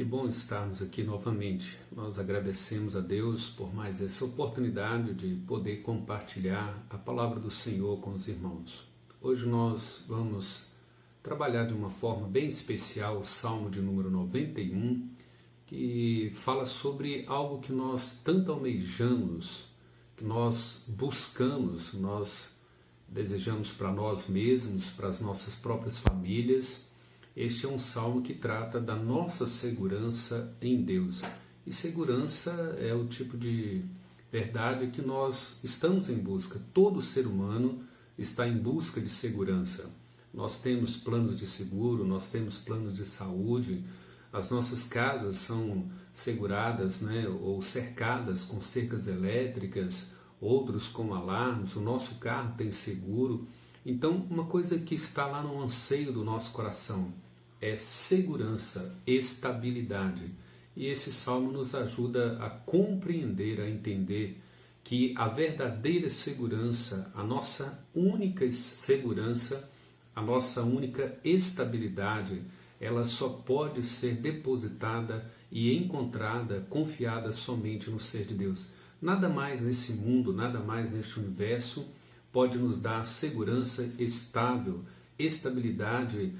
que bom estarmos aqui novamente. Nós agradecemos a Deus por mais essa oportunidade de poder compartilhar a palavra do Senhor com os irmãos. Hoje nós vamos trabalhar de uma forma bem especial o Salmo de número 91, que fala sobre algo que nós tanto almejamos, que nós buscamos, nós desejamos para nós mesmos, para as nossas próprias famílias. Este é um salmo que trata da nossa segurança em Deus. E segurança é o tipo de verdade que nós estamos em busca. Todo ser humano está em busca de segurança. Nós temos planos de seguro, nós temos planos de saúde, as nossas casas são seguradas, ou cercadas com cercas elétricas, outros com alarmes, o nosso carro tem seguro. Então, uma coisa que está lá no anseio do nosso coração é segurança, estabilidade. E esse salmo nos ajuda a compreender, a entender que a verdadeira segurança, a nossa única segurança, a nossa única estabilidade, ela só pode ser depositada e encontrada, confiada somente no ser de Deus. Nada mais nesse mundo, nada mais neste universo pode nos dar segurança estável, estabilidade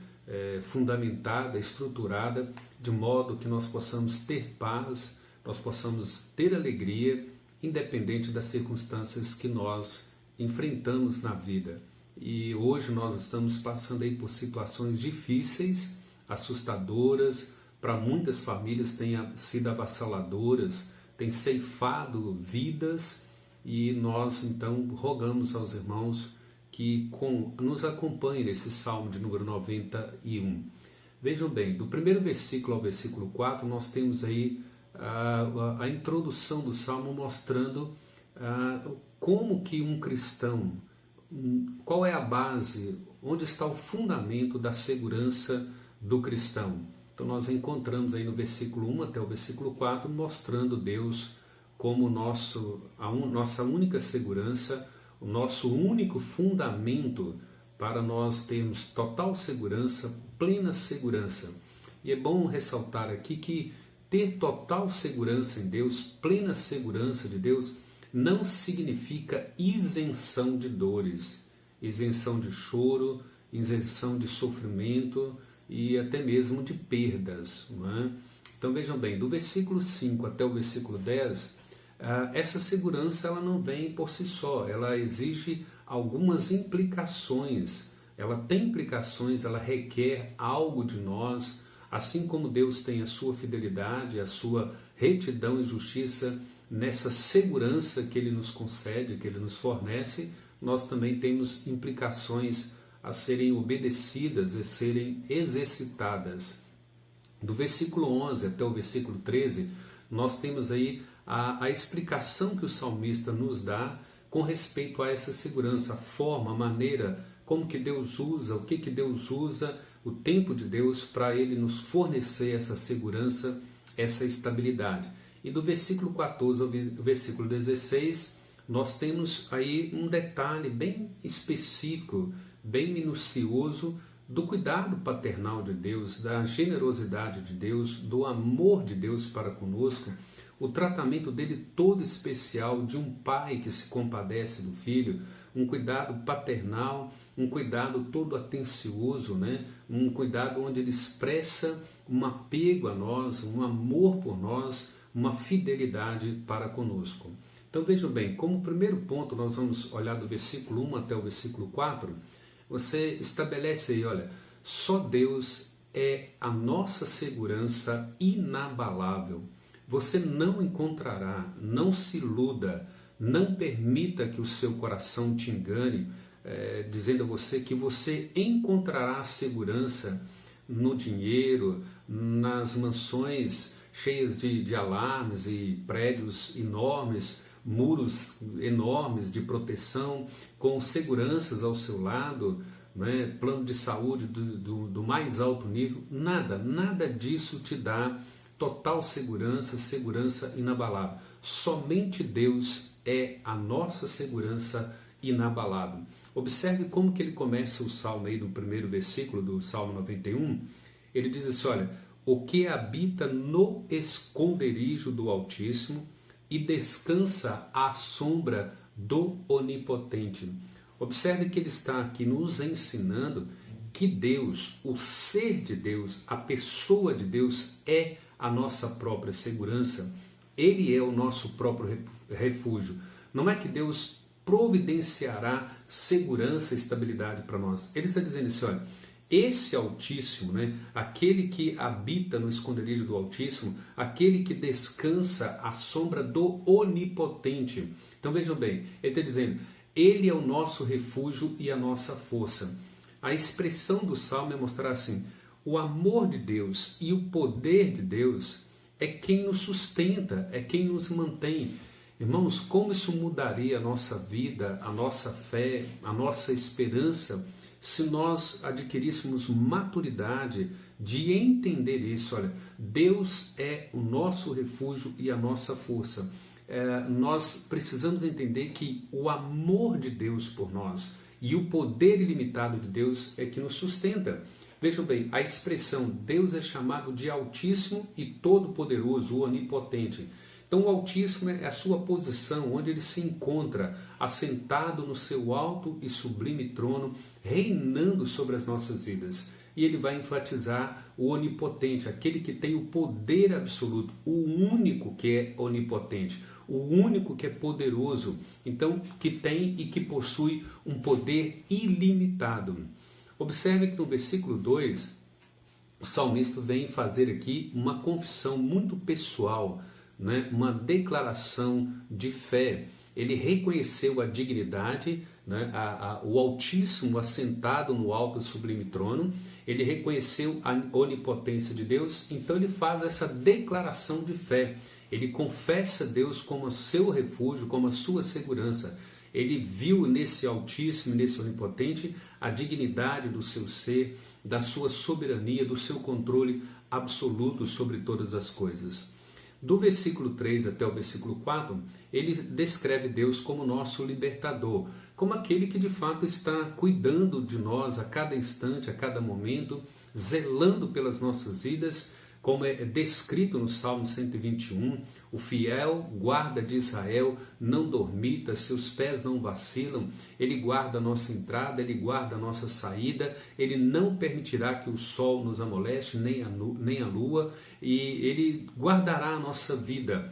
fundamentada, estruturada, de modo que nós possamos ter paz, nós possamos ter alegria, independente das circunstâncias que nós enfrentamos na vida. E hoje nós estamos passando aí por situações difíceis, assustadoras, para muitas famílias têm sido avassaladoras, têm ceifado vidas, e nós então rogamos aos irmãos que nos acompanhem nesse Salmo de número 91. Vejam bem, do primeiro versículo ao versículo 4, nós temos aí a introdução do Salmo mostrando como que um cristão, qual é a base, onde está o fundamento da segurança do cristão. Então nós encontramos aí no versículo 1 até o versículo 4, mostrando Deus como nossa única segurança, o nosso único fundamento para nós termos total segurança, plena segurança. E é bom ressaltar aqui que ter total segurança em Deus, plena segurança de Deus, não significa isenção de dores, isenção de choro, isenção de sofrimento e até mesmo de perdas. Não é? Então vejam bem, do versículo 5 até o versículo 10, essa segurança ela não vem por si só, ela exige algumas implicações, ela tem implicações, ela requer algo de nós, assim como Deus tem a sua fidelidade, a sua retidão e justiça nessa segurança que Ele nos concede, que Ele nos fornece, nós também temos implicações a serem obedecidas, a serem exercitadas. Do versículo 11 até o versículo 13, nós temos aí a explicação que o salmista nos dá com respeito a essa segurança, a forma, a maneira, como que Deus usa, o que Deus usa, o tempo de Deus para Ele nos fornecer essa segurança, essa estabilidade. E do versículo 14 ao versículo 16, nós temos aí um detalhe bem específico, bem minucioso, do cuidado paternal de Deus, da generosidade de Deus, do amor de Deus para conosco, o tratamento dele todo especial de um pai que se compadece do filho, um cuidado paternal, um cuidado todo atencioso, um cuidado onde ele expressa um apego a nós, um amor por nós, uma fidelidade para conosco. Então vejam bem, como primeiro ponto nós vamos olhar do versículo 1 até o versículo 4, você estabelece aí, olha, só Deus é a nossa segurança inabalável. Você não encontrará, não se iluda, não permita que o seu coração te engane, dizendo a você que você encontrará segurança no dinheiro, nas mansões cheias de alarmes e prédios enormes, muros enormes de proteção, com seguranças ao seu lado, plano de saúde do mais alto nível. Nada disso te dá total segurança, segurança inabalável. Somente Deus é a nossa segurança inabalável. Observe como que ele começa o salmo aí no primeiro versículo do Salmo 91. Ele diz assim, olha, o que habita no esconderijo do Altíssimo e descansa à sombra do Onipotente. Observe que ele está aqui nos ensinando que Deus, o ser de Deus, a pessoa de Deus é a nossa própria segurança. Ele é o nosso próprio refúgio. Não é que Deus providenciará segurança e estabilidade para nós. Ele está dizendo assim, olha, esse Altíssimo, né, aquele que habita no esconderijo do Altíssimo, aquele que descansa à sombra do Onipotente. Então vejam bem, ele está dizendo, ele é o nosso refúgio e a nossa força. A expressão do Salmo é mostrar assim, o amor de Deus e o poder de Deus é quem nos sustenta, é quem nos mantém. Irmãos, como isso mudaria a nossa vida, a nossa fé, a nossa esperança, se nós adquiríssemos maturidade de entender isso. Olha, Deus é o nosso refúgio e a nossa força. Nós precisamos entender que o amor de Deus por nós e o poder ilimitado de Deus é que nos sustenta. Vejam bem, a expressão Deus é chamado de Altíssimo e Todo-Poderoso, o Onipotente. Então o Altíssimo é a sua posição, onde ele se encontra assentado no seu alto e sublime trono, reinando sobre as nossas vidas. E ele vai enfatizar o Onipotente, aquele que tem o poder absoluto, o único que é onipotente, o único que é poderoso, então que tem e que possui um poder ilimitado. Observe que no versículo 2, o salmista vem fazer aqui uma confissão muito pessoal, né? Uma declaração de fé. Ele reconheceu a dignidade, né? O Altíssimo assentado no alto e sublime trono, ele reconheceu a onipotência de Deus, então ele faz essa declaração de fé. Ele confessa Deus como seu refúgio, como a sua segurança. Ele viu nesse Altíssimo, nesse Onipotente, a dignidade do seu ser, da sua soberania, do seu controle absoluto sobre todas as coisas. Do versículo 3 até o versículo 4, ele descreve Deus como nosso libertador, como aquele que de fato está cuidando de nós a cada instante, a cada momento, zelando pelas nossas vidas, como é descrito no Salmo 121, o fiel guarda de Israel não dormita, seus pés não vacilam, ele guarda a nossa entrada, ele guarda a nossa saída, ele não permitirá que o sol nos amoleste, nem a lua, e ele guardará a nossa vida,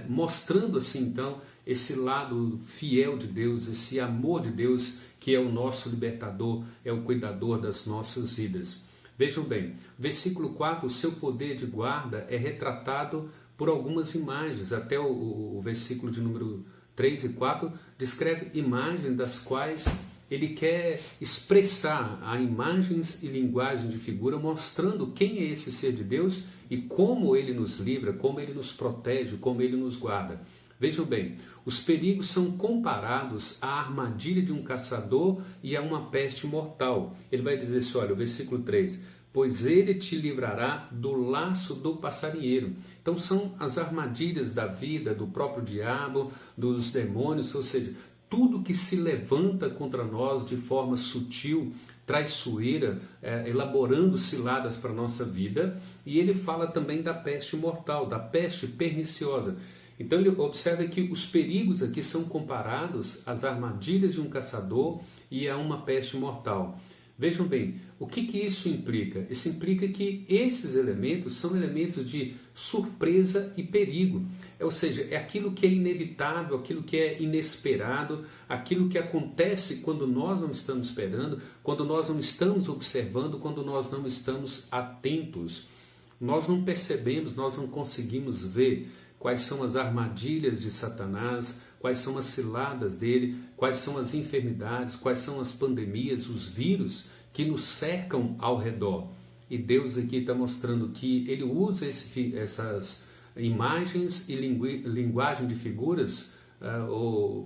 mostrando assim então esse lado fiel de Deus, esse amor de Deus que é o nosso libertador, é o cuidador das nossas vidas. Vejam bem, versículo 4, o seu poder de guarda é retratado por algumas imagens, até o versículo de número 3 e 4 descreve imagens das quais ele quer expressar a imagens e linguagem de figura, mostrando quem é esse ser de Deus e como ele nos livra, como ele nos protege, como ele nos guarda. Vejam bem, os perigos são comparados à armadilha de um caçador e a uma peste mortal. Ele vai dizer assim, olha, o versículo 3, pois ele te livrará do laço do passarinheiro. Então são as armadilhas da vida, do próprio diabo, dos demônios, ou seja, tudo que se levanta contra nós de forma sutil, traiçoeira, elaborando ciladas para a nossa vida. E ele fala também da peste mortal, da peste perniciosa. Então ele observa que os perigos aqui são comparados às armadilhas de um caçador e a uma peste mortal. Vejam bem, o que isso implica? Isso implica que esses elementos são elementos de surpresa e perigo. Ou seja, é aquilo que é inevitável, aquilo que é inesperado, aquilo que acontece quando nós não estamos esperando, quando nós não estamos observando, quando nós não estamos atentos. Nós não percebemos, nós não conseguimos ver quais são as armadilhas de Satanás, quais são as ciladas dele, quais são as enfermidades, quais são as pandemias, os vírus que nos cercam ao redor. E Deus aqui está mostrando que ele usa essas imagens e linguagem de figuras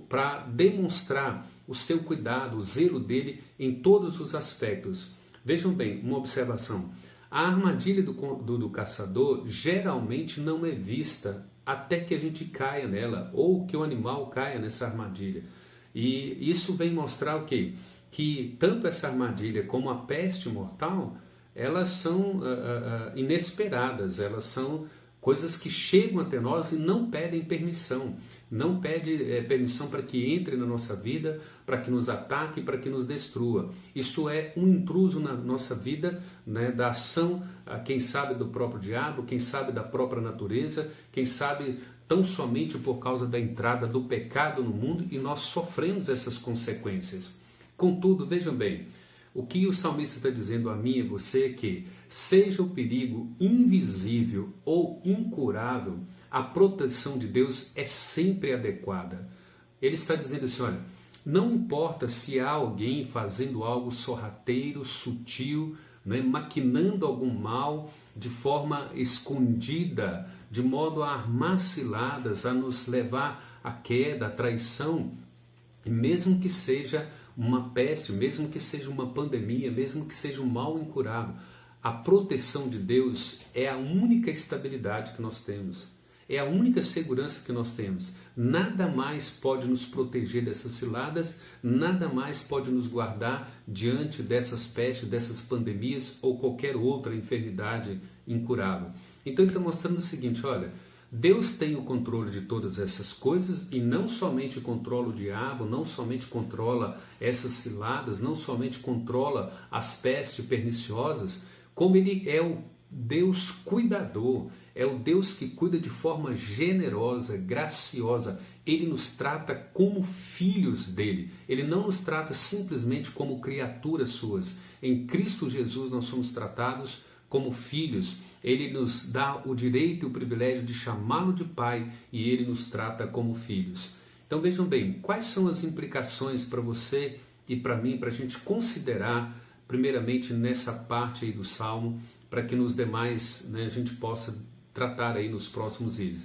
para demonstrar o seu cuidado, o zelo dele em todos os aspectos. Vejam bem, uma observação. A armadilha do caçador geralmente não é vista até que a gente caia nela, ou que o animal caia nessa armadilha. E isso vem mostrar o quê? Que tanto essa armadilha como a peste mortal elas são inesperadas, elas são coisas que chegam até nós e não pedem permissão, não pede permissão para que entre na nossa vida, para que nos ataque, para que nos destrua. Isso é um intruso na nossa vida, né, da ação, quem sabe do próprio diabo, quem sabe da própria natureza, quem sabe tão somente por causa da entrada do pecado no mundo, e nós sofremos essas consequências. Contudo, vejam bem, o que o salmista está dizendo a mim e a você é que, seja o perigo invisível ou incurável, a proteção de Deus é sempre adequada. Ele está dizendo assim, olha, não importa se há alguém fazendo algo sorrateiro, sutil, né, maquinando algum mal de forma escondida, de modo a armar ciladas, a nos levar à queda, à traição, e mesmo que seja uma peste, mesmo que seja uma pandemia, mesmo que seja um mal incurável, a proteção de Deus é a única estabilidade que nós temos, é a única segurança que nós temos. Nada mais pode nos proteger dessas ciladas, nada mais pode nos guardar diante dessas pestes, dessas pandemias ou qualquer outra enfermidade incurável. Então ele está mostrando o seguinte, olha, Deus tem o controle de todas essas coisas e não somente controla o diabo, não somente controla essas ciladas, não somente controla as pestes perniciosas, como Ele é o Deus cuidador, é o Deus que cuida de forma generosa, graciosa. Ele nos trata como filhos dele, Ele não nos trata simplesmente como criaturas suas. Em Cristo Jesus nós somos tratados como filhos. Ele nos dá o direito e o privilégio de chamá-lo de Pai e Ele nos trata como filhos. Então vejam bem, quais são as implicações para você e para mim, para a gente considerar primeiramente nessa parte aí do Salmo, para que nos demais, né, a gente possa tratar aí nos próximos vídeos.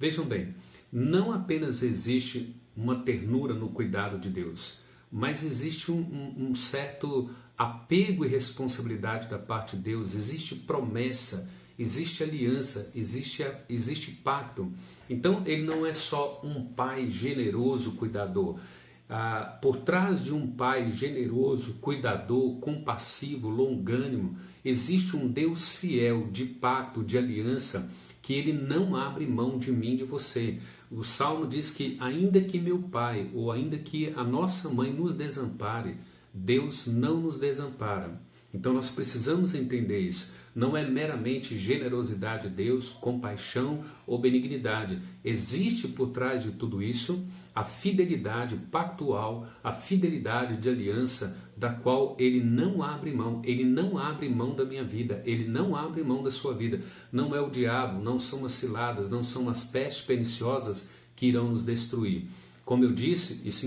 Vejam bem, não apenas existe uma ternura no cuidado de Deus, mas existe um certo apego e responsabilidade da parte de Deus, existe promessa, existe aliança, existe pacto. Então ele não é só um pai generoso, cuidador. Por trás de um pai generoso, cuidador, compassivo, longânimo, existe um Deus fiel, de pacto, de aliança, que Ele não abre mão de mim, de você. O Salmo diz que ainda que meu pai, ou ainda que a nossa mãe nos desampare, Deus não nos desampara. Então nós precisamos entender isso. Não é meramente generosidade de Deus, compaixão ou benignidade. Existe por trás de tudo isso a fidelidade pactual, a fidelidade de aliança, da qual Ele não abre mão. Ele não abre mão da minha vida, Ele não abre mão da sua vida. Não é o diabo, não são as ciladas, não são as pestes perniciosas que irão nos destruir. Como eu disse, isso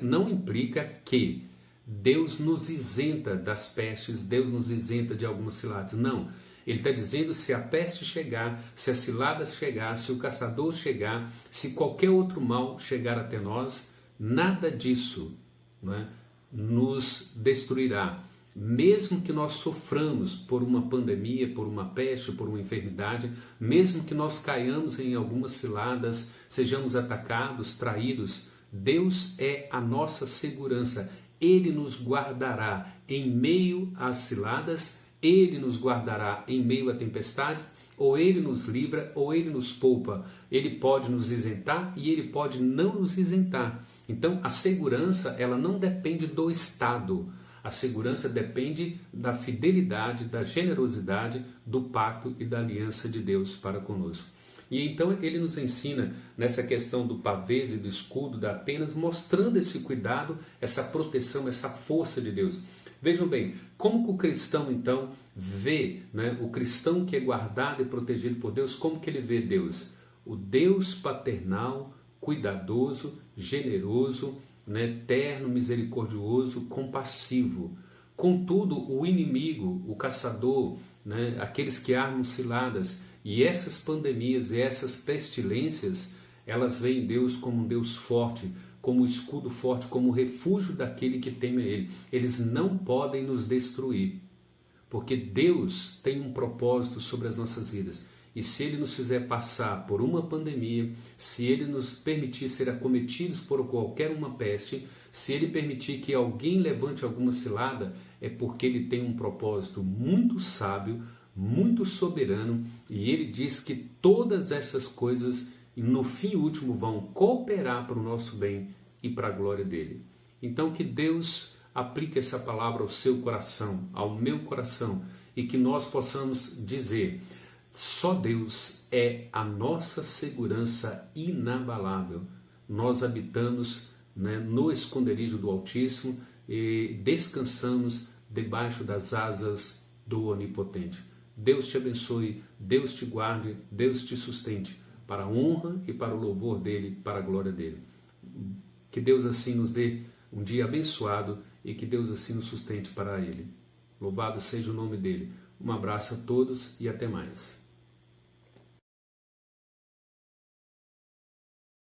não implica que Deus nos isenta das pestes, Deus nos isenta de algumas ciladas. Não. Ele está dizendo, se a peste chegar, se a cilada chegar, se o caçador chegar, se qualquer outro mal chegar até nós, nada disso, não é, nos destruirá. Mesmo que nós soframos por uma pandemia, por uma peste, por uma enfermidade, mesmo que nós caiamos em algumas ciladas, sejamos atacados, traídos, Deus é a nossa segurança. Ele nos guardará em meio às ciladas, Ele nos guardará em meio à tempestade, ou Ele nos livra, ou Ele nos poupa. Ele pode nos isentar e Ele pode não nos isentar. Então a segurança, ela não depende do Estado. A segurança depende da fidelidade, da generosidade, do pacto e da aliança de Deus para conosco. E então ele nos ensina nessa questão do pavês e do escudo, da penas, mostrando esse cuidado, essa proteção, essa força de Deus. Vejam bem, como que o cristão então vê, né, o cristão que é guardado e protegido por Deus, como que ele vê Deus? O Deus paternal, cuidadoso, generoso, né, terno, misericordioso, compassivo. Contudo, o inimigo, o caçador, né, aqueles que armam ciladas, e essas pandemias e essas pestilências, elas veem Deus como um Deus forte, como um escudo forte, como um refúgio daquele que teme a Ele. Eles não podem nos destruir, porque Deus tem um propósito sobre as nossas vidas. e se Ele nos fizer passar por uma pandemia, se Ele nos permitir ser acometidos por qualquer uma peste, se Ele permitir que alguém levante alguma cilada, é porque Ele tem um propósito muito sábio, muito soberano, e Ele diz que todas essas coisas, no fim último, vão cooperar para o nosso bem e para a glória dEle. Então que Deus aplique essa palavra ao seu coração, ao meu coração, e que nós possamos dizer: só Deus é a nossa segurança inabalável. Nós habitamos, no esconderijo do Altíssimo e descansamos debaixo das asas do Onipotente. Deus te abençoe, Deus te guarde, Deus te sustente, para a honra e para o louvor dEle, para a glória dEle. Que Deus assim nos dê um dia abençoado e que Deus assim nos sustente para Ele. Louvado seja o nome dEle. Um abraço a todos e até mais.